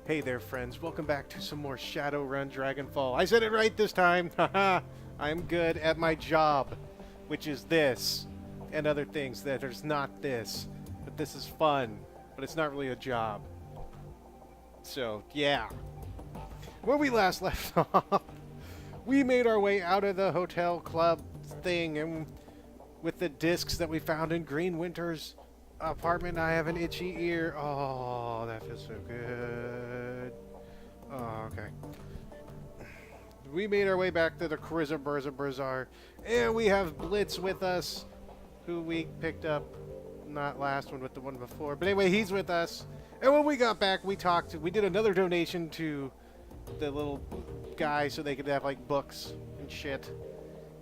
Hey there, friends. Welcome back to some more Shadowrun Dragonfall. I said it right this time. Haha. I'm good at my job, which is this and other things. There's not this, but this is fun, but it's not really a job. So, yeah. When we last left off, we made our way out of the hotel club thing and with the discs that we found in Green Winter's apartment. I have an itchy ear. Oh, that feels so good. Oh, okay. We made our way back to the Charisma Bazaar, and we have Blitz with us, who we picked up, not last one, but the one before. But anyway, he's with us. And when we got back, we did another donation to the little guy so they could have, like, books and shit.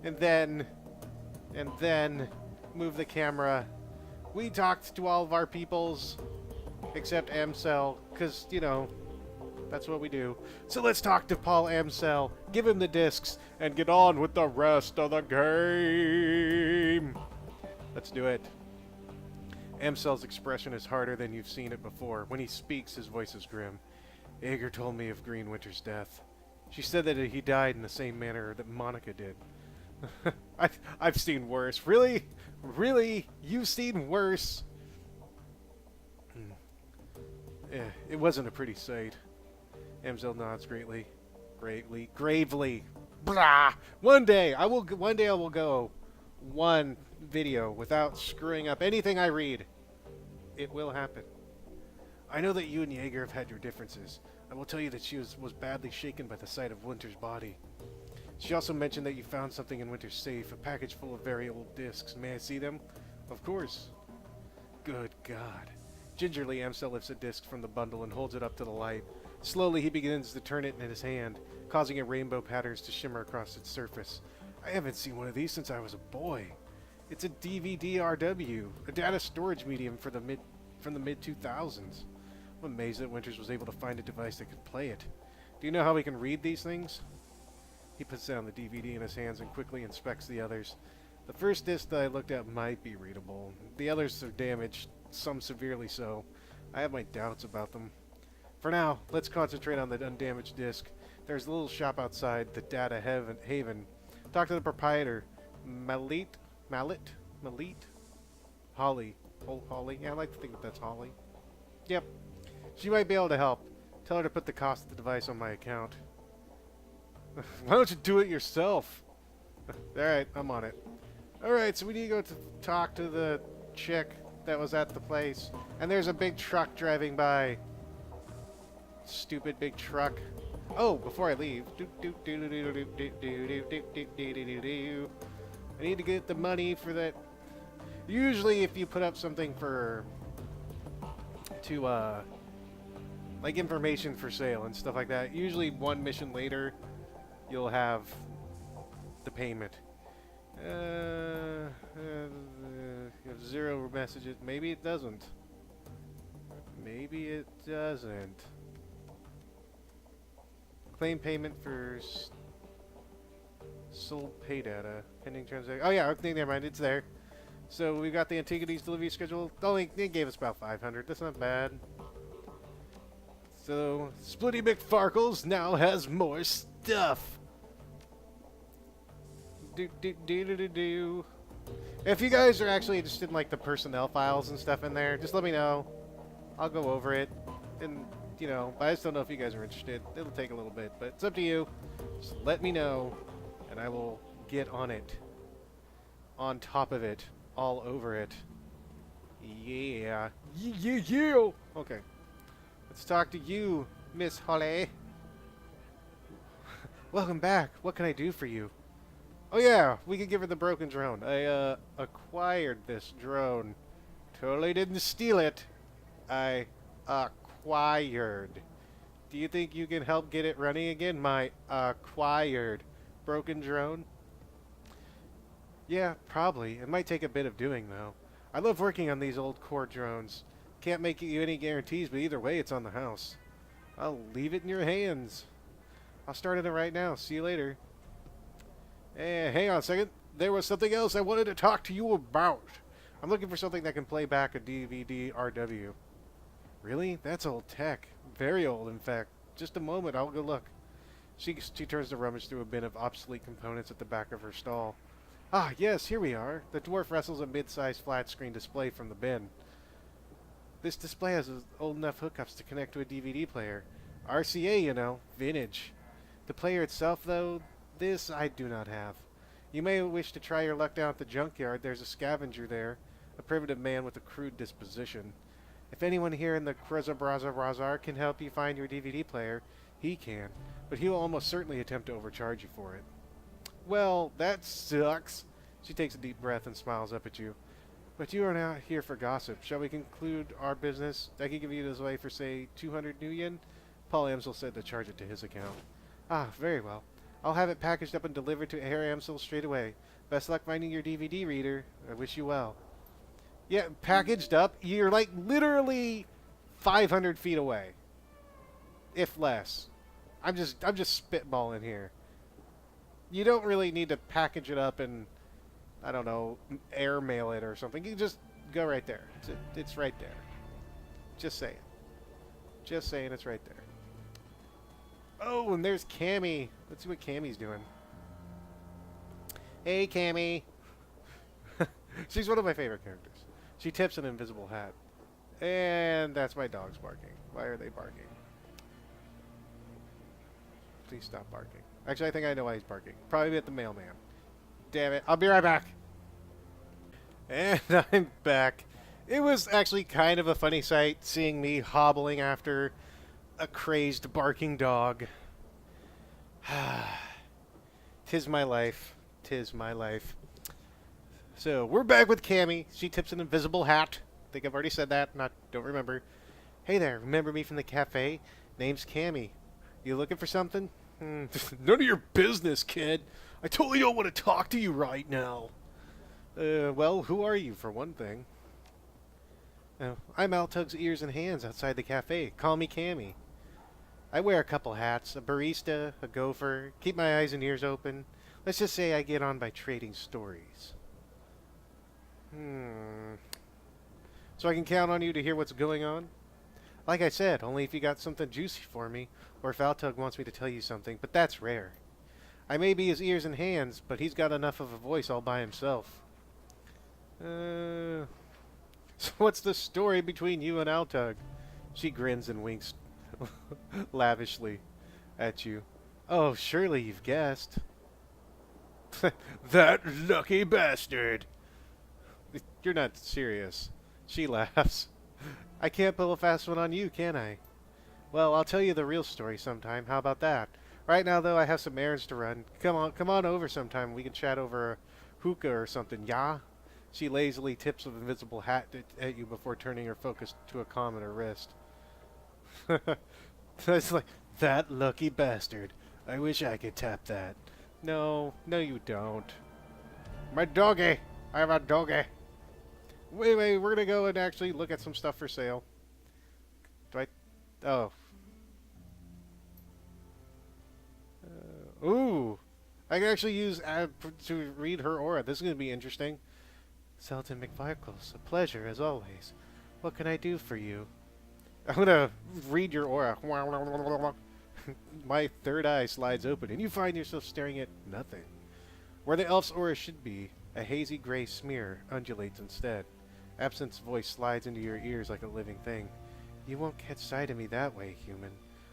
And then move the camera. We talked to all of our peoples, except Amsel, because, you know, that's what we do. So let's talk to Paul Amsel, give him the discs, and get on with the rest of the game. Let's do it. Amsel's expression is harder than you've seen it before. When he speaks, his voice is grim. Ager told me of Green Winter's death. She said that he died in the same manner that Monica did. I've seen worse. Really? Really? You've seen worse? It wasn't a pretty sight. Amsel nods gravely. Blah! One day I will go one video without screwing up anything I read. It will happen. I know that you and Jaeger have had your differences. I will tell you that she was badly shaken by the sight of Winter's body. She also mentioned that you found something in Winter's safe, a package full of very old discs. May I see them? Of course. Good God. Gingerly, Amsel lifts a disc from the bundle and holds it up to the light. Slowly, he begins to turn it in his hand, causing a rainbow patterns to shimmer across its surface. I haven't seen one of these since I was a boy. It's a DVD-RW, a data storage medium from the mid-2000s. I'm amazed that Winters was able to find a device that could play it. Do you know how we can read these things? He puts down the DVD in his hands and quickly inspects the others. The first disc that I looked at might be readable. The others are damaged, some severely so. I have my doubts about them. For now, let's concentrate on the undamaged disc. There's a little shop outside, the Data Haven. Talk to the proprietor, Malit? Holly. Oh, Holly? Yeah, I like to think that that's Holly. Yep. She might be able to help. Tell her to put the cost of the device on my account. Why don't you do it yourself? Alright, I'm on it. Alright, so we need to go to talk to the chick that was at the place. And there's a big truck driving by. Stupid big truck. Oh, before I leave. I need to get the money for that. Usually if you put up something like information for sale and stuff like that, usually one mission later, you'll have the payment. Zero messages. Maybe it doesn't. Maybe it doesn't. Claim payment for sold pay data. Pending transaction. Oh yeah, okay, never mind. It's there. So we got the Antiquities delivery schedule. Only they gave us about 500. That's not bad. So Splitty McFarkles now has more stuff. If you guys are actually interested in like the personnel files and stuff in there, just let me know. I'll go over it. And you know, I just don't know if you guys are interested. It'll take a little bit, but it's up to you. Just let me know, and I will get on it. On top of it. All over it. Yeah. Yeah. Okay. Let's talk to you, Miss Holly. Welcome back. What can I do for you? Oh yeah, we could give her the broken drone. I acquired this drone. Totally didn't steal it. I acquired. Do you think you can help get it running again? My acquired broken drone? Yeah, probably. It might take a bit of doing, though. I love working on these old core drones. Can't make you any guarantees, but either way, it's on the house. I'll leave it in your hands. I'll start on it right now. See you later. Hey, hang on a second. There was something else I wanted to talk to you about. I'm looking for something that can play back a DVD-RW. Really? That's old tech. Very old, in fact. Just a moment, I'll go look. She turns to rummage through a bin of obsolete components at the back of her stall. Ah, yes, here we are. The dwarf wrestles a mid-sized flat-screen display from the bin. This display has old enough hookups to connect to a DVD player. RCA, you know, vintage. The player itself, though, this I do not have. You may wish to try your luck down at the junkyard. There's a scavenger there, a primitive man with a crude disposition. If anyone here in the Krazabraza can help you find your DVD player, he can, but he will almost certainly attempt to overcharge you for it. Well, that sucks. She takes a deep breath and smiles up at you. But you are not here for gossip. Shall we conclude our business? I can give you this away for, say, 200 new yen? Paul Amsel said to charge it to his account. Ah, very well. I'll have it packaged up and delivered to Herr Amsel straight away. Best luck finding your DVD reader. I wish you well. Yeah, packaged up. You're like literally 500 feet away. If less. I'm just spitballing here. You don't really need to package it up and, I don't know, airmail it or something. You just go right there. It's right there. Just saying. Just saying it's right there. Oh, and there's Cammy. Let's see what Cammy's doing. Hey, Cammy. She's one of my favorite characters. She tips an invisible hat. And that's my dogs barking. Why are they barking? Please stop barking. Actually, I think I know why he's barking. Probably at the mailman. Damn it. I'll be right back. And I'm back. It was actually kind of a funny sight seeing me hobbling after a crazed barking dog. 'Tis my life. 'Tis my life. So, we're back with Cammy. She tips an invisible hat. I think I've already said that. Don't remember. Hey there, remember me from the cafe? Name's Cammy. You looking for something? None of your business, kid. I totally don't want to talk to you right now. Well, who are you, for one thing? I'm Altug's ears and hands outside the cafe. Call me Cammy. I wear a couple hats, a barista, a gopher, keep my eyes and ears open. Let's just say I get on by trading stories. So I can count on you to hear what's going on? Like I said, only if you got something juicy for me, or if Altug wants me to tell you something, but that's rare. I may be his ears and hands, but he's got enough of a voice all by himself. So what's the story between you and Altug? She grins and winks lavishly at you. Oh, surely you've guessed. That lucky bastard! You're not serious. She laughs. I can't pull a fast one on you, can I? Well, I'll tell you the real story sometime. How about that? Right now, though, I have some errands to run. Come on over sometime. We can chat over a hookah or something, yeah? She lazily tips an invisible hat at you before turning her focus to a comm on her wrist. It's like, that lucky bastard. I wish I could tap that. No, you don't. My doggy! I have a doggy! Wait, we're gonna go and actually look at some stuff for sale. Oh. Ooh! I can actually use to read her aura. This is gonna be interesting. Selton McVickles, a pleasure as always. What can I do for you? I'm gonna read your aura. My third eye slides open, and you find yourself staring at nothing. Where the elf's aura should be, a hazy gray smear undulates instead. Absinthe's voice slides into your ears like a living thing. You won't catch sight of me that way, human.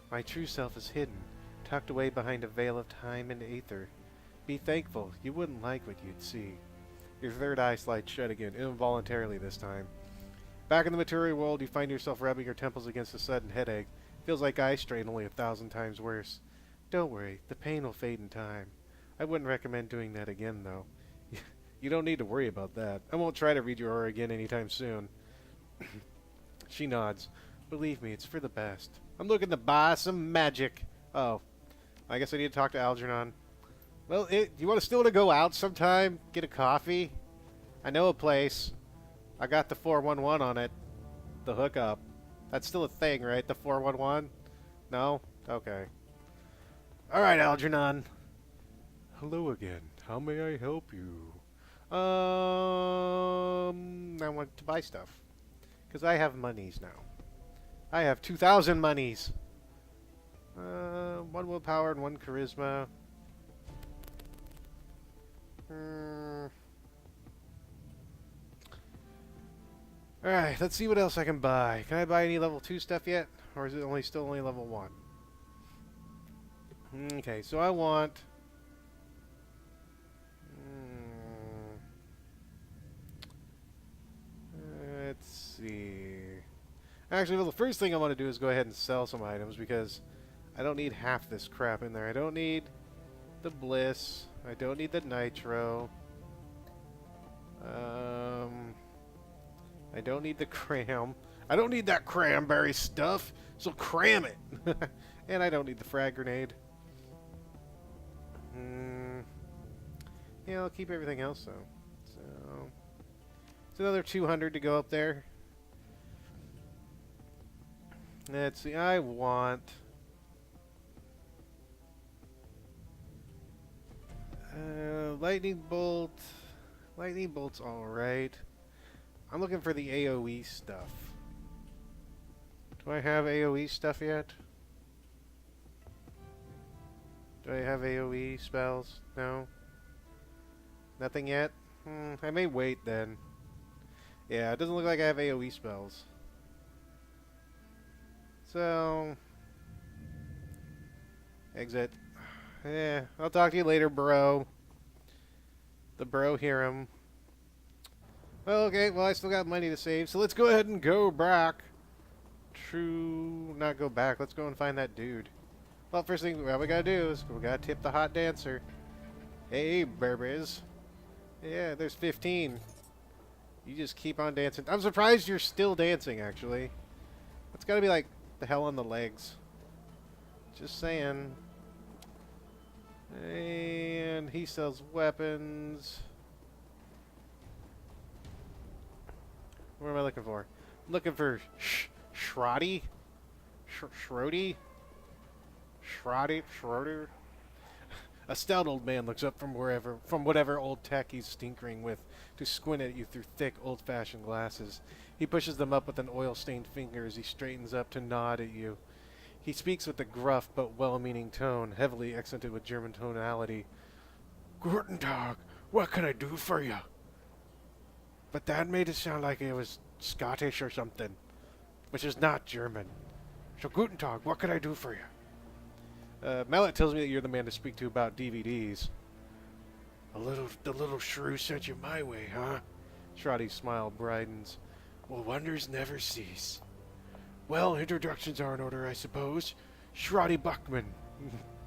My true self is hidden, tucked away behind a veil of time and aether. Be thankful, you wouldn't like what you'd see. Your third eye slides shut again, involuntarily this time. Back in the material world, you find yourself rubbing your temples against a sudden headache. Feels like eye strain, only 1,000 times worse. Don't worry, the pain will fade in time. I wouldn't recommend doing that again, though. You don't need to worry about that. I won't try to read your aura again anytime soon. She nods. Believe me, it's for the best. I'm looking to buy some magic. Oh. I guess I need to talk to Algernon. Well, you want to still want to go out sometime? Get a coffee? I know a place. I got the 411 on it. The hookup. That's still a thing, right? The 411? No? Okay. Alright, Algernon. Hello again. How may I help you? I want to buy stuff. Because I have monies now. I have 2,000 monies. One willpower and one charisma. Alright, let's see what else I can buy. Can I buy any level 2 stuff yet? Or is it still only level 1? Okay, so I want... let's see... Actually, well, the first thing I want to do is go ahead and sell some items because I don't need half this crap in there. I don't need the Bliss. I don't need the Nitro. I don't need the Cram. I don't need that cranberry stuff, so cram it! And I don't need the Frag Grenade. Yeah, I'll keep everything else, though. So, it's another 200 to go up there. Let's see, I want... Lightning Bolt. Lightning Bolt's alright. I'm looking for the AoE stuff. Do I have AoE stuff yet? Do I have AoE spells? No? Nothing yet? I may wait then. Yeah, it doesn't look like I have AoE spells. So... exit. Yeah, I'll talk to you later, bro. The bro hear him. Well, okay, well, I still got money to save, so let's go ahead and go back. Not go back. Let's go and find that dude. Well, first thing what we gotta do is we gotta tip the hot dancer. Hey, Burbiz. Yeah, there's 15. You just keep on dancing. I'm surprised you're still dancing, actually. It's gotta be like the hell on the legs. Just saying. And he sells weapons. What am I looking for? I'm looking for Shrotty? Shrody? Schroeder? A stout old man looks up from whatever old tech he's tinkering with to squint at you through thick, old-fashioned glasses. He pushes them up with an oil-stained finger as he straightens up to nod at you. He speaks with a gruff but well-meaning tone, heavily accented with German tonality. Guten Tag, what can I do for you? But that made it sound like it was Scottish or something, which is not German. So Guten Tag, what can I do for you? Mallet tells me that you're the man to speak to about DVDs. The little shrew sent you my way, huh? Shrotty's smile brightens. Well, wonders never cease. Well, introductions are in order, I suppose. Shrotty Buckman.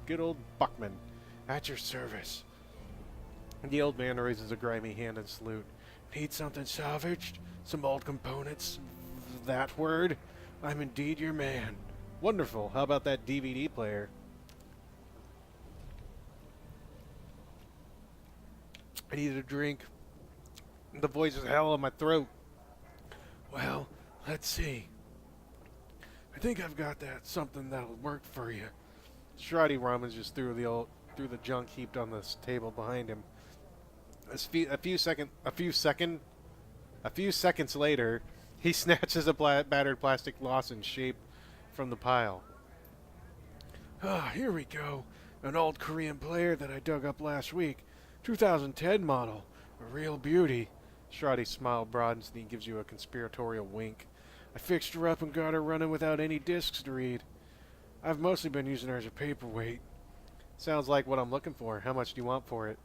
Good old Buckman. At your service. The old man raises a grimy hand and salute. Need something salvaged? Some old components? That word? I'm indeed your man. Wonderful. How about that DVD player? I needed a drink. The voice is hell in my throat. Well, let's see. I think I've got something that'll work for you. Shrotty rummages through the junk heaped on this table behind him. A few seconds later, he snatches a battered plastic lozenge shape from the pile. Ah, here we go. An old Korean player that I dug up last week. 2010 model. A real beauty. Shrotty's smile broadens and he gives you a conspiratorial wink. I fixed her up and got her running without any discs to read. I've mostly been using her as a paperweight. Sounds like what I'm looking for. How much do you want for it?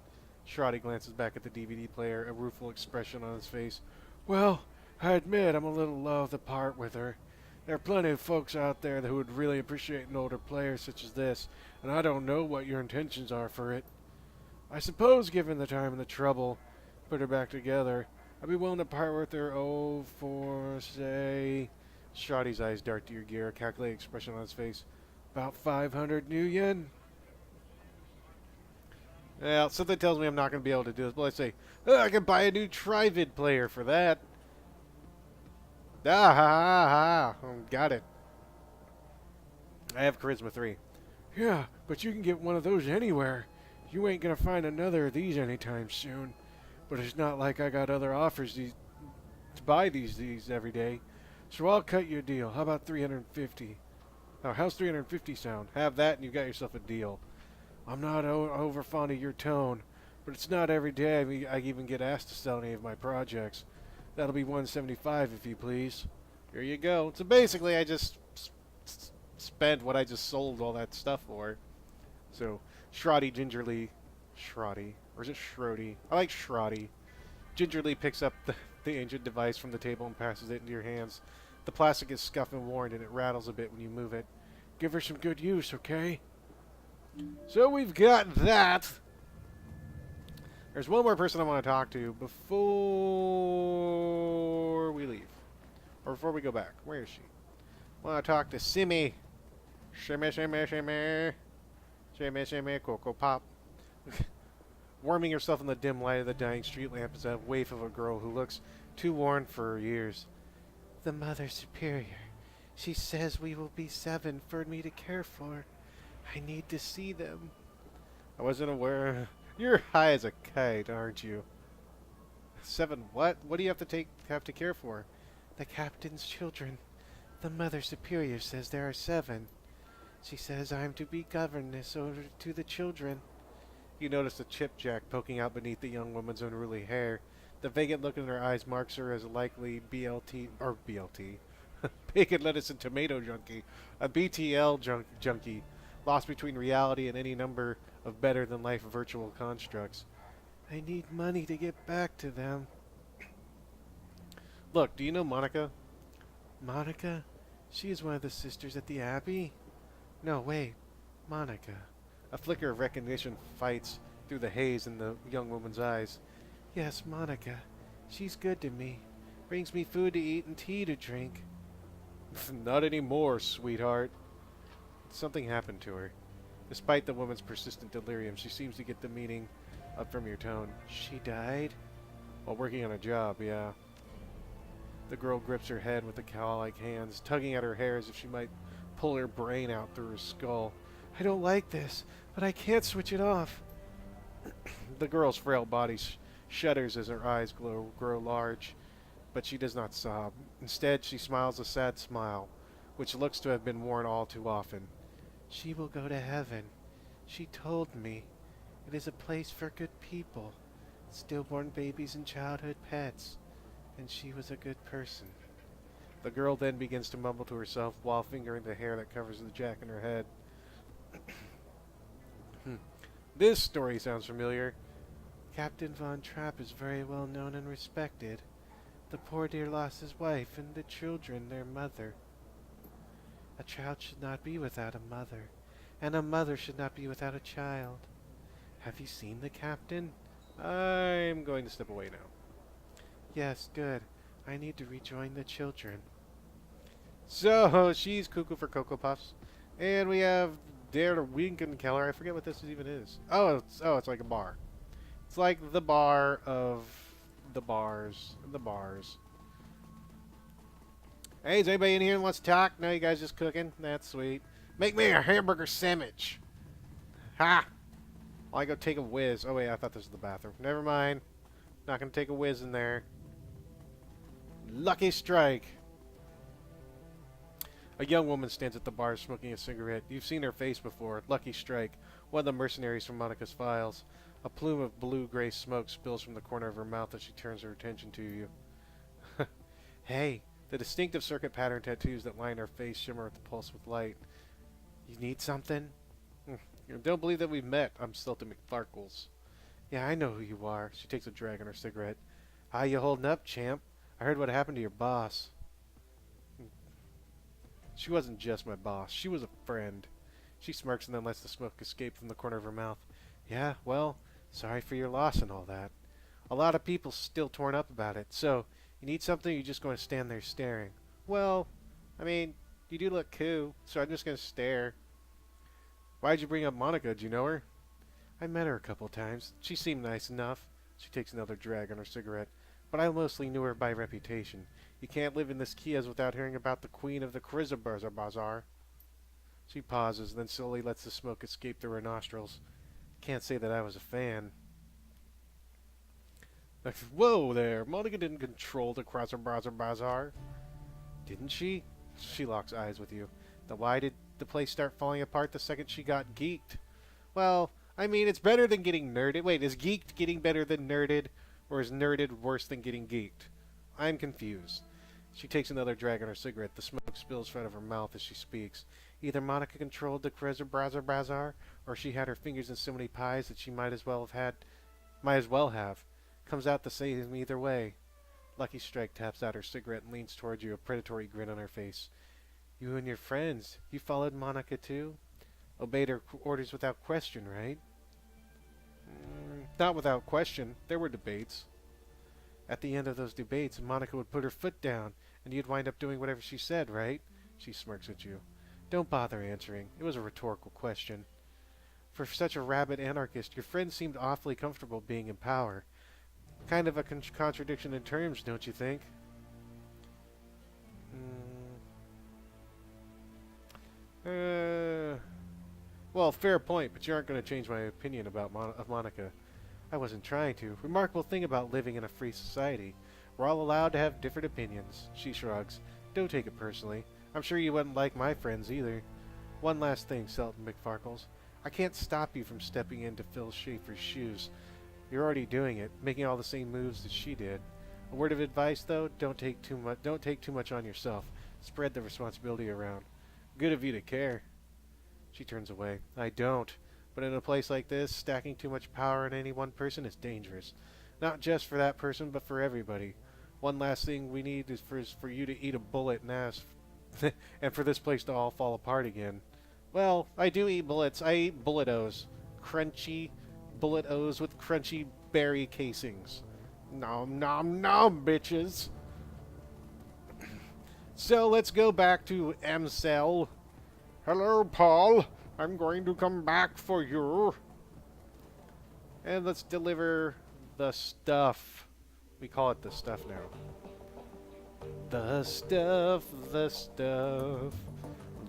Shrotty glances back at the DVD player, a rueful expression on his face. Well, I admit I'm a little loath to part with her. There are plenty of folks out there who would really appreciate an older player such as this, and I don't know what your intentions are for it. I suppose, given the time and the trouble, put her back together, I'd be willing to part with her, for, say... Shrotty's eyes dart to your gear, a calculated expression on his face. About 500 new yen? Well, something tells me I'm not going to be able to do this, but let's say, I can buy a new Trivid player for that. Ah, ha, ha, ha. Got it. I have Charisma 3. Yeah, but you can get one of those anywhere. You ain't going to find another of these anytime soon. But it's not like I got other offers to buy these every day. So I'll cut you a deal. How about 350? Now, how's 350 sound? Have that and you've got yourself a deal. I'm not over fond of your tone, but it's not every day I even get asked to sell any of my projects. That'll be 175 if you please. Here you go. So basically, I just spent what I just sold all that stuff for. So Shrotty gingerly, Shrotty, or is it Shrody? I like Shrotty. Gingerly picks up the ancient device from the table and passes it into your hands. The plastic is scuffed and worn, and it rattles a bit when you move it. Give her some good use, okay? So we've got that. There's one more person I want to talk to before we leave. Or before we go back. Where is she? I want to talk to Simmy. Shimmy, shimmy, shimmy. Shimmy, shimmy, Cocoa Pop. Warming herself in the dim light of the dying street lamp is a waif of a girl who looks too worn for her years. The Mother Superior. She says we will be 7 for me to care for. I need to see them. I wasn't aware. You're high as a kite, aren't you? 7 what? What do you have to care for? The captain's children. The Mother Superior says there are 7. She says I'm to be governess over to the children. You notice the chipjack poking out beneath the young woman's unruly hair. The vacant look in her eyes marks her as a likely BLT, or BLT, bacon, lettuce, and tomato junkie, a BTL junkie, lost between reality and any number of better-than-life virtual constructs. I need money to get back to them. Look, do you know Monica? Monica? She is one of the sisters at the Abbey? No, wait. Monica. A flicker of recognition fights through the haze in the young woman's eyes. Yes, Monica. She's good to me. Brings me food to eat and tea to drink. Not anymore, sweetheart. Something happened to her. Despite the woman's persistent delirium, she seems to get the meaning up from your tone. She died? While working on a job, yeah. The girl grips her head with the cow-like hands, tugging at her hair as if she might pull her brain out through her skull. I don't like this, but I can't switch it off. The girl's frail body shudders as her eyes grow large, but she does not sob. Instead, she smiles a sad smile, which looks to have been worn all too often. She will go to heaven. She told me. It is a place for good people, stillborn babies and childhood pets, and she was a good person. The girl then begins to mumble to herself while fingering the hair that covers the jack in her head. This story sounds familiar. Captain Von Trapp is very well known and respected. The poor dear lost his wife and the children their mother. A child should not be without a mother, and a mother should not be without a child. Have you seen the captain? I'm going to step away now. Yes, good. I need to rejoin the children. So, she's cuckoo for Cocoa Puffs. And we have Der Winkenkeller. I forget what this even is. Oh, it's like a bar. It's like the bar of the bars. The bars. Hey, is anybody in here who wants to talk? No, you guys just cooking? That's sweet. Make me a hamburger sandwich. Ha! Well, I go take a whiz. Oh, wait, I thought this was the bathroom. Never mind. Not going to take a whiz in there. Lucky strike. A young woman stands at the bar smoking a cigarette. You've seen her face before. Lucky strike. One of the mercenaries from Monica's files. A plume of blue-gray smoke spills from the corner of her mouth as she turns her attention to you. Hey, the distinctive circuit pattern tattoos that line her face shimmer at the pulse with light. You need something? Don't believe that we've met. I'm Stilton McFarkles. Yeah, I know who you are. She takes a drag on her cigarette. How you holding up, champ? I heard what happened to your boss. She wasn't just my boss. She was a friend. She smirks and then lets the smoke escape from the corner of her mouth. Yeah, well, sorry for your loss and all that. A lot of people still torn up about it. So, you need something or you're just going to stand there staring? Well, I mean, you do look cool, so I'm just going to stare. Why'd you bring up Monica? Do you know her? I met her a couple times. She seemed nice enough. She takes another drag on her cigarette. But I mostly knew her by reputation. You can't live in this Kias without hearing about the queen of the Krizabarzar Bazaar. She pauses, then slowly lets the smoke escape through her nostrils. Can't say that I was a fan. Whoa there! Monica didn't control the Krizabarzar Bazaar. Didn't she? She locks eyes with you. Then why did the place start falling apart the second she got geeked? Well, I mean, it's better than getting nerded. Wait, is geeked getting better than nerded? Or is nerded worse than getting geeked? I'm confused. She takes another drag on her cigarette. The smoke spills out of her mouth as she speaks. Either Monica controlled the Brazar, or she had her fingers in so many pies that she might as well have. Comes out the same either way. Lucky Strike taps out her cigarette and leans towards you, a predatory grin on her face. You and your friends, you followed Monica too? Obeyed her orders without question, right? Not without question. There were debates. At the end of those debates, Monica would put her foot down, and you'd wind up doing whatever she said, right? She smirks at you. Don't bother answering. It was a rhetorical question. For such a rabid anarchist, your friend seemed awfully comfortable being in power. Kind of a contradiction in terms, don't you think? Well, fair point, but you aren't going to change my opinion about Monica. I wasn't trying to. Remarkable thing about living in a free society. We're all allowed to have different opinions. She shrugs. Don't take it personally. I'm sure you wouldn't like my friends either. One last thing, Selton McFarkles. I can't stop you from stepping into Phil Schaefer's shoes. You're already doing it, making all the same moves that she did. A word of advice, though, don't take too much on yourself. Spread the responsibility around. Good of you to care. She turns away. I don't. But in a place like this, stacking too much power on any one person is dangerous. Not just for that person, but for everybody. One last thing we need is for you to eat a bullet and ask, and for this place to all fall apart again. Well, I do eat bullets. I eat bullet-O's. Crunchy bullet-O's with crunchy berry casings. Nom nom nom, bitches. So let's go back to Amsel. Hello, Paul. I'm going to come back for you. And let's deliver the stuff. We call it the stuff now. The stuff, the stuff.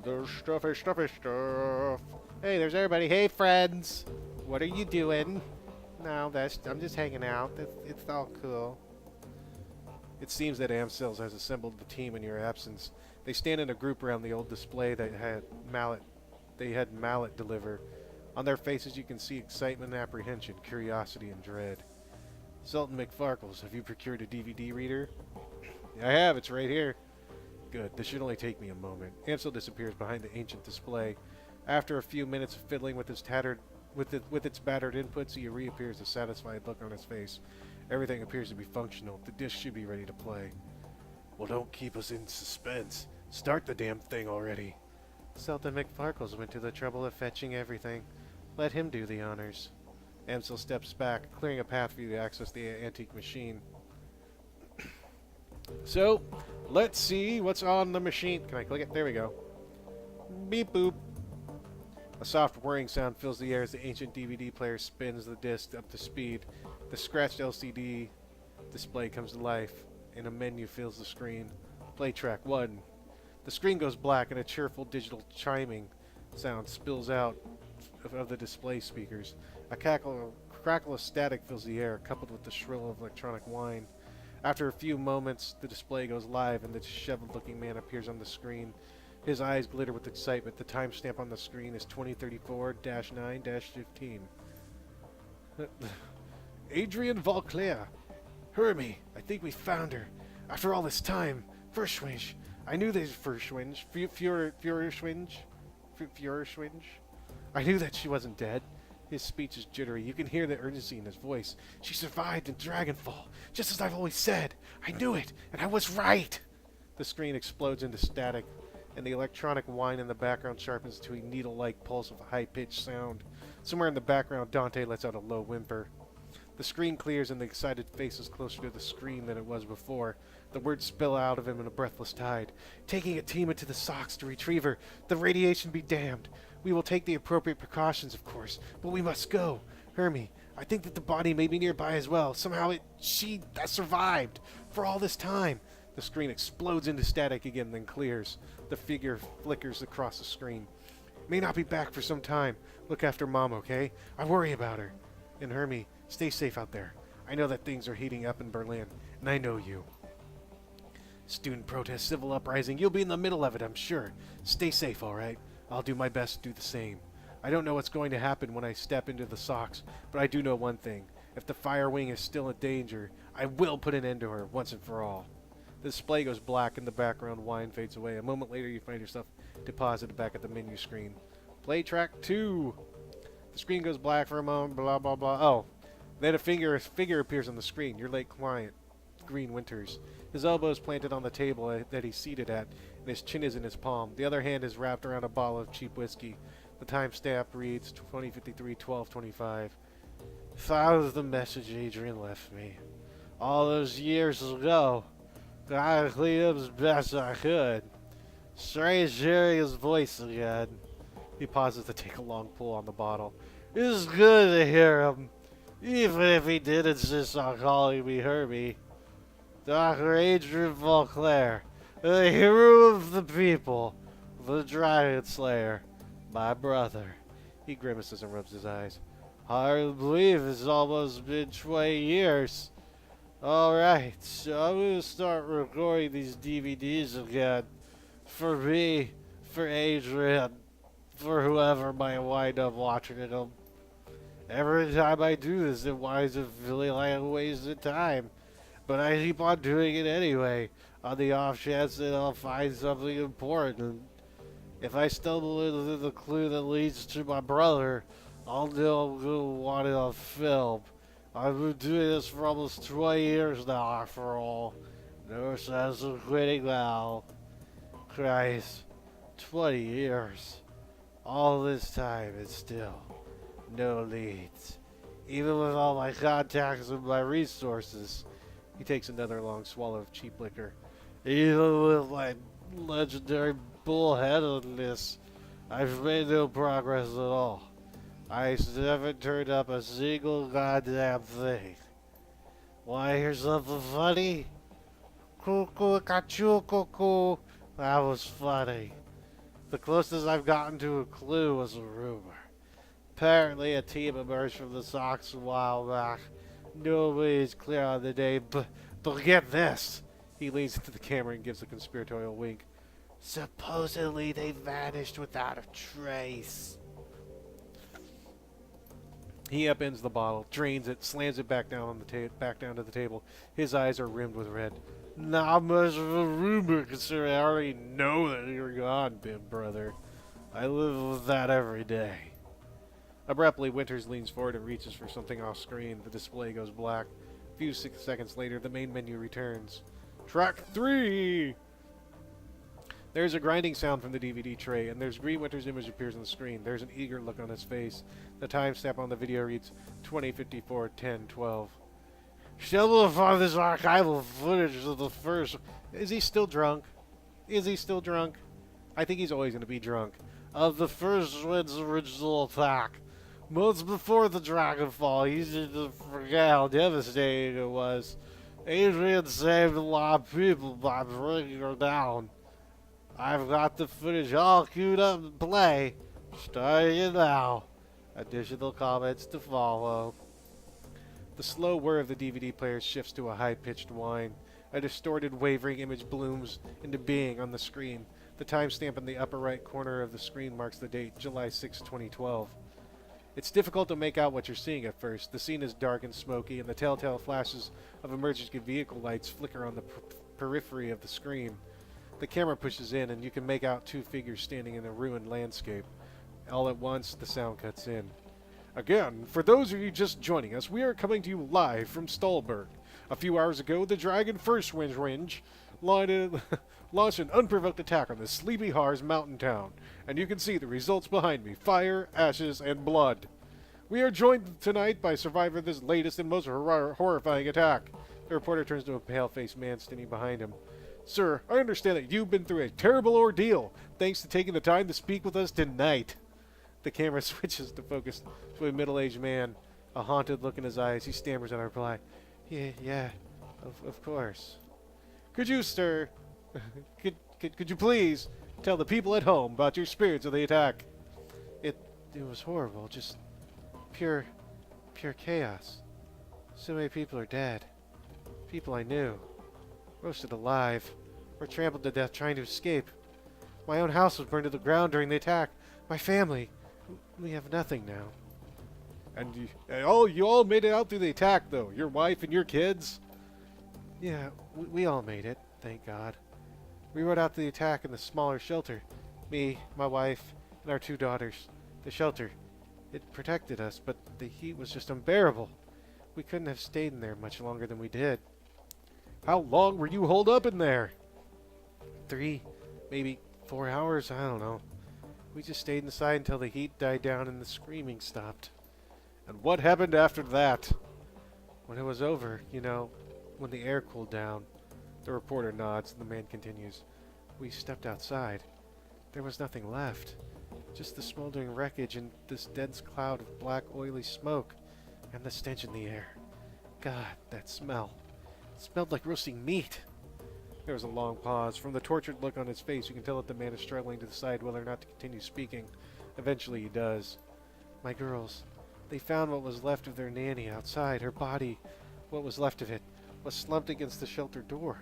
The stuffy stuff. Hey, there's everybody. Hey, friends. What are you doing? No, I'm just hanging out. It's all cool. It seems that Amsel has assembled the team in your absence. They stand in a group around the old display that had Mallet deliver. On their faces you can see excitement and apprehension, curiosity and dread. Sultan McFarkles, have you procured a DVD reader? I have, it's right here. Good, this should only take me a moment. Amsel disappears behind the ancient display. After a few minutes of fiddling with its battered inputs, he reappears, a satisfied look on his face. Everything appears to be functional. The disc should be ready to play. Well, don't keep us in suspense. Start the damn thing already. Sultan McFarkles went to the trouble of fetching everything. Let him do the honors. Amsel steps back, clearing a path for you to access the antique machine. So, let's see what's on the machine. Can I click it? There we go. Beep boop. A soft whirring sound fills the air as the ancient DVD player spins the disc up to speed. The scratched LCD display comes to life, and a menu fills the screen. Play track 1. The screen goes black, and a cheerful digital chiming sound spills out of the display speakers. A crackle of static fills the air, coupled with the shrill of electronic whine. After a few moments, the display goes live, and the disheveled-looking man appears on the screen. His eyes glitter with excitement. The timestamp on the screen is 2034-9-15. Adrian Valclair. Hermie, I think we found her. After all this time, Furschwinch. I knew there's Furschwinch. Furschwinch. I knew that she wasn't dead. His speech is jittery. You can hear the urgency in his voice. She survived in Dragonfall, just as I've always said. I knew it, and I was right. The screen explodes into static, and the electronic whine in the background sharpens to a needle-like pulse of a high-pitched sound. Somewhere in the background, Dante lets out a low whimper. The screen clears, and the excited face is closer to the screen than it was before. The words spill out of him in a breathless tide. Taking a team into the socks to retrieve her. The radiation be damned. We will take the appropriate precautions, of course, but we must go. Hermie, I think that the body may be nearby as well. Somehow she survived for all this time. The screen explodes into static again, then clears. The figure flickers across the screen. May not be back for some time. Look after Mom, okay? I worry about her. And Hermie, stay safe out there. I know that things are heating up in Berlin, and I know you. Student protest, civil uprising. You'll be in the middle of it, I'm sure. Stay safe, all right? I'll do my best to do the same. I don't know what's going to happen when I step into the socks, but I do know one thing. If the Fire Wing is still in danger, I will put an end to her once and for all. The display goes black in the background, wine fades away. A moment later, you find yourself deposited back at the menu screen. Play track 2. The screen goes black for a moment, blah, blah, blah. Oh, then a figure appears on the screen. Your late client, Green Winters. His elbow is planted on the table that he's seated at, and his chin is in his palm. The other hand is wrapped around a bottle of cheap whiskey. The timestamp reads 2053, 12:25. That was the message Adrian left me. All those years ago, I cleaned up as best I could. Strange hearing his voice again. He pauses to take a long pull on the bottle. It's good to hear him, even if he did insist on calling me Herbie. Dr. Adrian Vauclair, the hero of the people, the Dragon Slayer, my brother. He grimaces and rubs his eyes. Hard to believe it's almost been 20 years. Alright, so I'm going to start recording these DVDs again. For me, for Adrian, for whoever might wind up watching them. Every time I do this, it winds up feeling like a waste of time. But I keep on doing it anyway, on the off chance that I'll find something important. If I stumble into the clue that leads to my brother, I'll know I'm going to want it on film. I've been doing this for almost 20 years now, after all. No sense of quitting now. Christ, 20 years. All this time and still no leads. Even with all my contacts and my resources. He takes another long swallow of cheap liquor. Even with my legendary bullheadedness, I've made no progress at all. I haven't turned up a single goddamn thing. Wanna hear something funny? Cuckoo, cachoo, cuckoo. That was funny. The closest I've gotten to a clue was a rumor. Apparently a team emerged from the Sox a while back. Nobody's clear on the name, but get this. He leans into the camera and gives a conspiratorial wink. Supposedly they vanished without a trace. He upends the bottle, drains it, slams it back down on the back down to the table. His eyes are rimmed with red. Not much of a rumor, considering I already know that you're gone, big brother. I live with that every day. Abruptly, Winters leans forward and reaches for something off screen. The display goes black. A few seconds later, the main menu returns. Track 3! There's a grinding sound from the DVD tray, and there's Green Winter's image appears on the screen. There's an eager look on his face. The timestamp on the video reads 2054, 10:12. Stumble upon this archival footage of the first... Is he still drunk? Is he still drunk? I think he's always going to be drunk. Of the first Wind's original attack. Months before the Dragonfall, easy to forget how devastating it was. Adrian saved a lot of people by bringing her down. I've got the footage all queued up to play. Starting it now. Additional comments to follow. The slow whir of the DVD player shifts to a high-pitched whine. A distorted, wavering image blooms into being on the screen. The timestamp in the upper right corner of the screen marks the date, July 6, 2012. It's difficult to make out what you're seeing at first. The scene is dark and smoky, and the telltale flashes of emergency vehicle lights flicker on the periphery of the screen. The camera pushes in, and you can make out two figures standing in a ruined landscape. All at once, the sound cuts in. Again, for those of you just joining us, we are coming to you live from Stolberg. A few hours ago, the Dragon First Range launched an unprovoked attack on the Sleepy Hars mountain town, and you can see the results behind me, fire, ashes, and blood. We are joined tonight by survivor of this latest and most horrifying attack. The reporter turns to a pale-faced man standing behind him. Sir, I understand that you've been through a terrible ordeal. Thanks to taking the time to speak with us tonight. The camera switches to focus to a middle-aged man, a haunted look in his eyes. He stammers in reply. Yeah, of course. Could you, sir, could you please tell the people at home about your experience of the attack? It was horrible, just pure chaos. So many people are dead. People I knew. Roasted alive. were trampled to death trying to escape. My own house was burned to the ground during the attack. My family, we have nothing now. And you all made it out through the attack, though. Your wife and your kids? Yeah, we all made it, thank God. We rode out to the attack in the smaller shelter. Me, my wife, and our 2 daughters. The shelter, it protected us, but the heat was just unbearable. We couldn't have stayed in there much longer than we did. How long were you holed up in there? 3, maybe 4 hours, I don't know. We just stayed inside until the heat died down and the screaming stopped. And what happened after that? When it was over, you know, when the air cooled down. The reporter nods and the man continues. We stepped outside. There was nothing left. Just the smoldering wreckage and this dense cloud of black, oily smoke. And the stench in the air. God, that smell. It smelled like roasting meat. There was a long pause. From the tortured look on his face, you can tell that the man is struggling to decide whether or not to continue speaking. Eventually he does. My girls, they found what was left of their nanny outside. Her body, what was left of it, was slumped against the shelter door.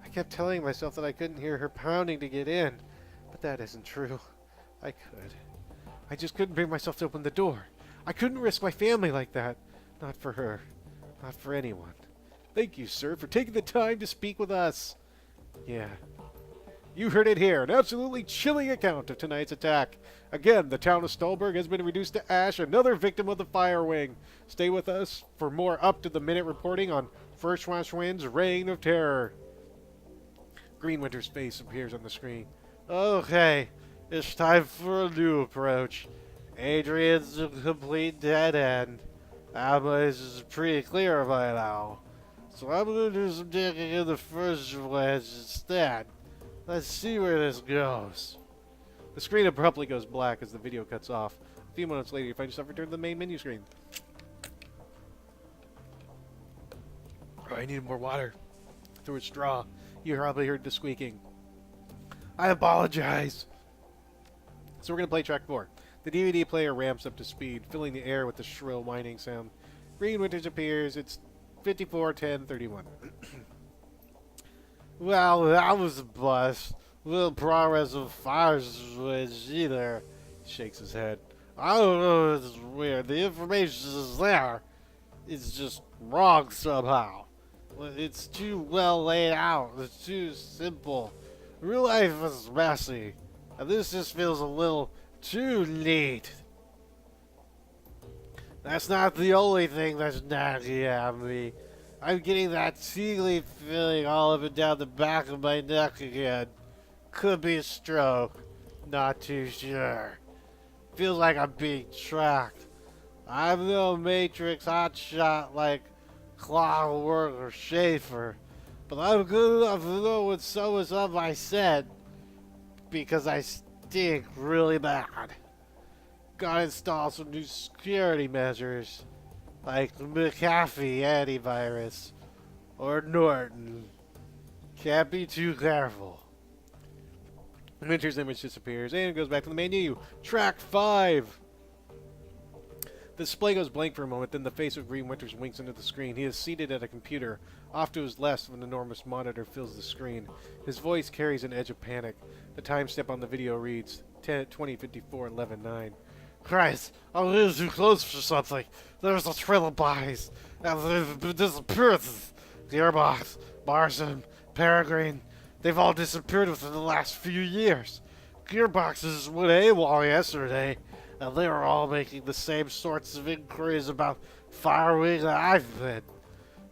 I kept telling myself that I couldn't hear her pounding to get in, but that isn't true. I could. I just couldn't bring myself to open the door. I couldn't risk my family like that. Not for her. Not for anyone. Thank you, sir, for taking the time to speak with us. Yeah. You heard it here. An absolutely chilling account of tonight's attack. Again, the town of Stolberg has been reduced to ash, another victim of the fire wing. Stay with us for more up-to-the-minute reporting on First Wind's Reign of Terror. Greenwinter's face appears on the screen. Okay, it's time for a new approach. Adrian's a complete dead end. Alma is pretty clear by now. So I'm going to do some digging in the First Wind instead. Let's see where this goes. The screen abruptly goes black as the video cuts off. A few moments later, you find yourself returned to the main menu screen. Oh, I need more water. Through a straw. You probably heard the squeaking. I apologize. So we're going to play track 4. The DVD player ramps up to speed, filling the air with the shrill whining sound. Green Winters appears. It's 54:10:31. Well, that was a bust. Little progress of fires was either. Shakes his head. I don't know, it's weird. The information is there. It's just wrong somehow. It's too well laid out. It's too simple. Real life is messy. And this just feels a little too neat. That's not the only thing that's nagging at me. I'm getting that tingly feeling all up and down the back of my neck again. Could be a stroke. Not too sure. Feels like I'm being tracked. I'm no Matrix hotshot like Clockwork or Schaefer, but I'm good enough to know when someone's on my set because I stink really bad. Gotta install some new security measures like McAfee antivirus or Norton. Can't be too careful. Winter's image disappears and goes back to the menu. Track 5. The display goes blank for a moment, then the face of Green Winters winks into the screen. He is seated at a computer. Off to his left, an enormous monitor fills the screen. His voice carries an edge of panic. The timestamp on the video reads 20:54:11:9. Christ, I'm a little too close for something. There's a trail of bodies, and there's disappearances. Gearbox, Martian, Peregrine, they've all disappeared within the last few years. Gearboxes went AWOL yesterday, and they were all making the same sorts of inquiries about Firewing that I've been.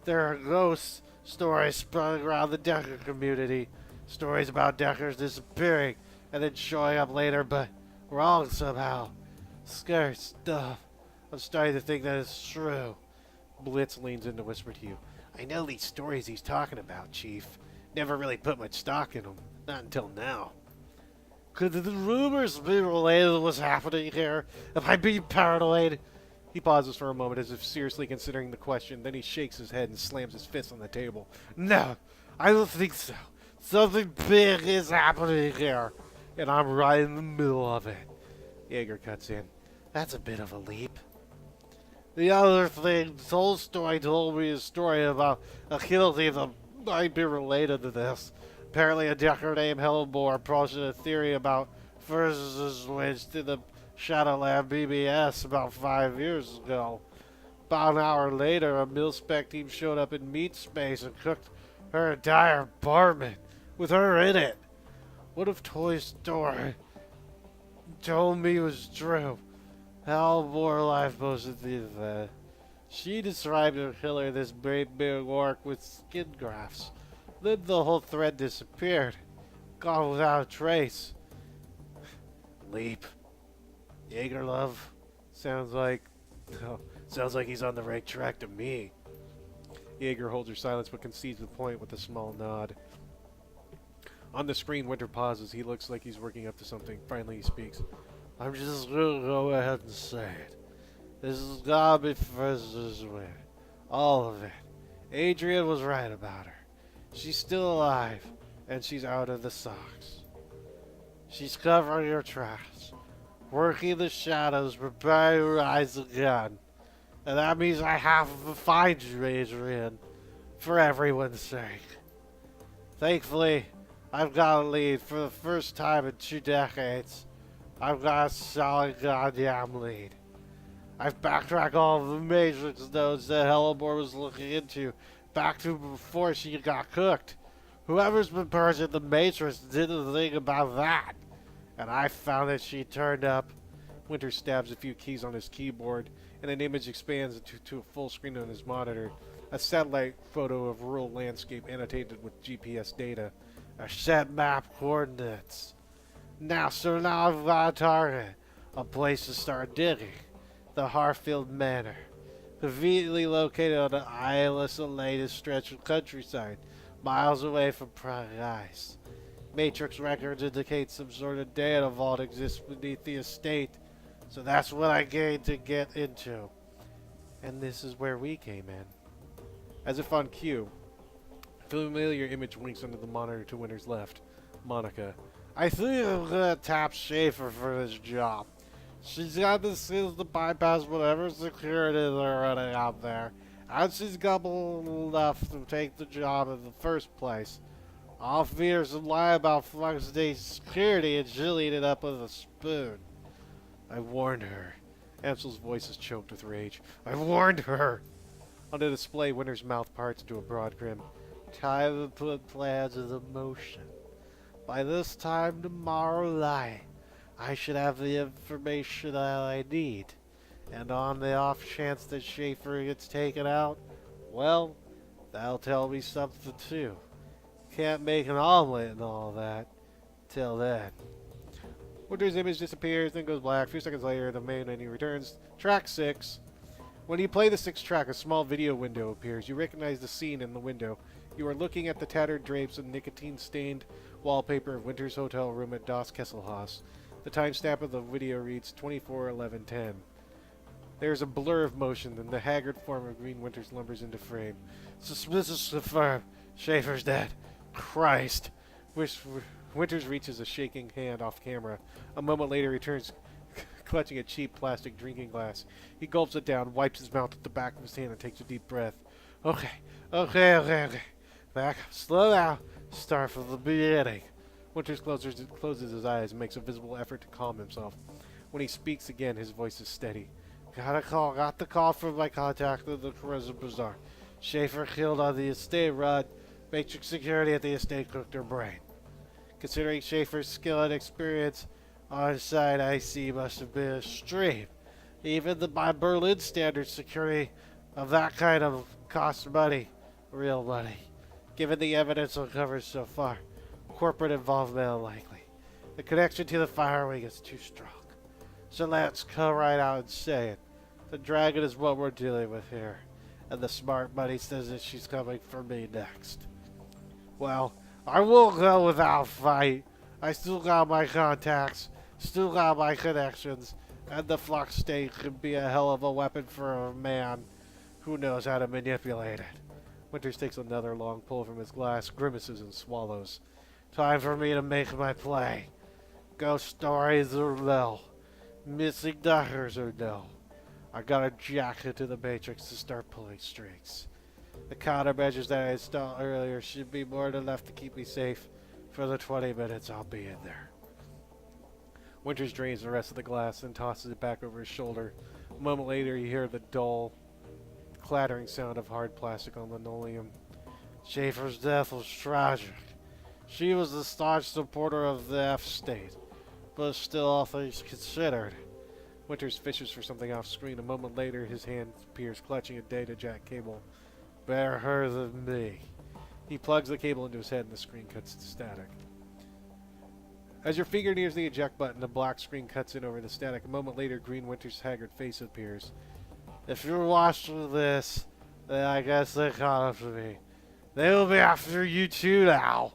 There are ghost stories spreading around the Decker community. Stories about Deckers disappearing and then showing up later, but wrong somehow. Scary stuff. I'm starting to think that it's true. Blitz leans in to whisper to you. I know these stories he's talking about, Chief. Never really put much stock in them. Not until now. Could the rumors be related to what's happening here? Am I being paranoid? He pauses for a moment as if seriously considering the question. Then he shakes his head and slams his fist on the table. No, I don't think so. Something big is happening here, and I'm right in the middle of it. Jaeger cuts in. That's a bit of a leap. The other thing, Tolstoy told me a story about a guilty that might be related to this. Apparently a doctor named Hellbore posted a theory about versus wins to the Shadowrun BBS about 5 years ago. About an hour later, a mil-spec team showed up in meat space and cooked her entire apartment with her in it. What if Toy Story told me it was true? Hellbore live posted the event. She described her killer, this great big orc with skin grafts. Then the whole thread disappeared. Gone without a trace. Leap. Jaeger love. Sounds like he's on the right track to me. Jaeger holds her silence but concedes the point with a small nod. On the screen, Winter pauses. He looks like he's working up to something. Finally, he speaks. I'm just gonna go ahead and say it. This has gotta be Professor's win. All of it. Adrian was right about her. She's still alive, and she's out of the socks. She's covering her tracks, working the shadows, preparing to rise again. And that means I have to find you, Adrian, for everyone's sake. Thankfully, I've got a lead for the first time in 2 decades. I've got a solid goddamn lead. I've backtracked all of the Matrix nodes that Hellbore was looking into, back to before she got cooked. Whoever's been purging the Matrix didn't think about that. And I found that she turned up. Winter stabs a few keys on his keyboard, and an image expands to a full screen on his monitor. A satellite photo of rural landscape annotated with GPS data. A set map coordinates. Now I've got a target. A place to start digging. The Harfield Manor. Conveniently located on an isolated stretch of countryside, miles away from prying eyes. Matrix records indicate some sort of data vault exists beneath the estate, so that's what I came to get into. And this is where we came in. As if on cue, a familiar image winks under the monitor to Winter's left. Monica. I think I'm gonna tap Schaefer for this job. She's got the skills to bypass whatever security they're running out there, and she's gullible enough to take the job in the first place. All fears and lie about Flux Day security, and she'll eat it up with a spoon. I warned her. Amsel's voice is choked with rage. I warned her! On the display, Winter's mouth parts into a broad grin. Time to put plans into motion. By this time tomorrow night, I should have the information that I need. And on the off chance that Schaefer gets taken out, well, that'll tell me something too. Can't make an omelet and all that. Till then. Winter's image disappears, then goes black. A few seconds later, the main menu returns. Track 6. When you play the 6th track, a small video window appears. You recognize the scene in the window. You are looking at the tattered drapes and nicotine-stained wallpaper of Winter's hotel room at Das Kesselhaus. The timestamp of the video reads 24:11:10. There is a blur of motion, and the haggard form of Green Winters lumbers into frame. Suspicious confirmed. Schaefer's dead. Christ. Winters reaches a shaking hand off camera. A moment later, he returns, clutching a cheap plastic drinking glass. He gulps it down, wipes his mouth with the back of his hand, and takes a deep breath. Okay. Back up. Slow down. Start from the beginning. Winters closes his eyes and makes a visible effort to calm himself. When he speaks again, his voice is steady. Got the call from my contact at the Carissa Bazaar. Schaefer killed on the estate run. Matrix security at the estate cooked her brain. Considering Schaefer's skill and experience, on site IC must have been extreme. Even by Berlin standards, security of that kind of costs money. Real money. Given the evidence uncovered so far, corporate involvement unlikely. The connection to the fire wing is too strong. So let's come right out and say it. The dragon is what we're dealing with here. And the smart buddy says that she's coming for me next. Well, I won't go without fight. I still got my contacts, still got my connections, and the flux state could be a hell of a weapon for a man who knows how to manipulate it. Winters takes another long pull from his glass, grimaces and swallows. Time for me to make my play. Ghost stories or no. Missing doctors or no. I gotta jack into the Matrix to start pulling strings. The countermeasures that I installed earlier should be more than enough to keep me safe. For the 20 minutes I'll be in there. Winters drains the rest of the glass and tosses it back over his shoulder. A moment later, you hear the dull, clattering sound of hard plastic on linoleum. Schaefer's death was tragic. She was the staunch supporter of the F state, but still all things considered. Winters fishes for something off screen. A moment later, his hand appears clutching a data jack cable. Better her than me. He plugs the cable into his head and the screen cuts to static. As your finger nears the eject button, the black screen cuts in over the static. A moment later, Green Winter's haggard face appears. If you're watching this, then I guess they caught up to me. They will be after you too now.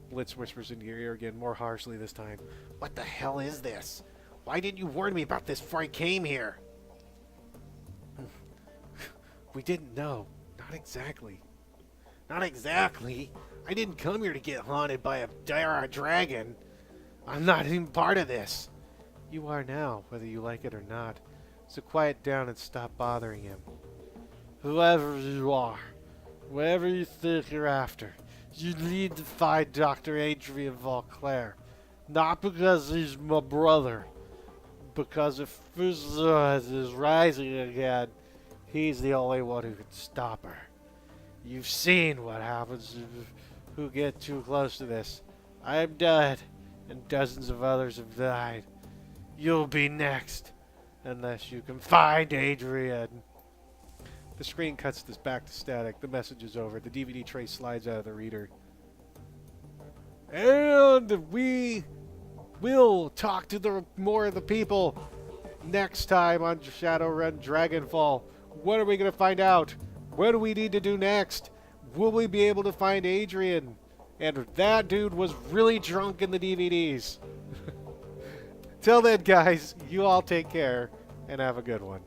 Blitz whispers into your ear again, more harshly this time. What the hell is this? Why didn't you warn me about this before I came here? We didn't know. Not exactly. Not exactly. I didn't come here to get haunted by a dragon. I'm not even part of this. You are now, whether you like it or not. So quiet down and stop bothering him. Whoever you are, whatever you think you're after, you need to find Dr. Adrian Vauclair. Not because he's my brother, because if Fuzz is rising again, he's the only one who can stop her. You've seen what happens who get too close to this. I'm dead, and dozens of others have died. You'll be next, unless you can find Adrian. The screen cuts this back to static. The message is over. The DVD tray slides out of the reader. And we will talk to more of the people next time on Shadowrun Dragonfall. What are we going to find out? What do we need to do next? Will we be able to find Adrian? And that dude was really drunk in the DVDs. Till then, guys, you all take care and have a good one.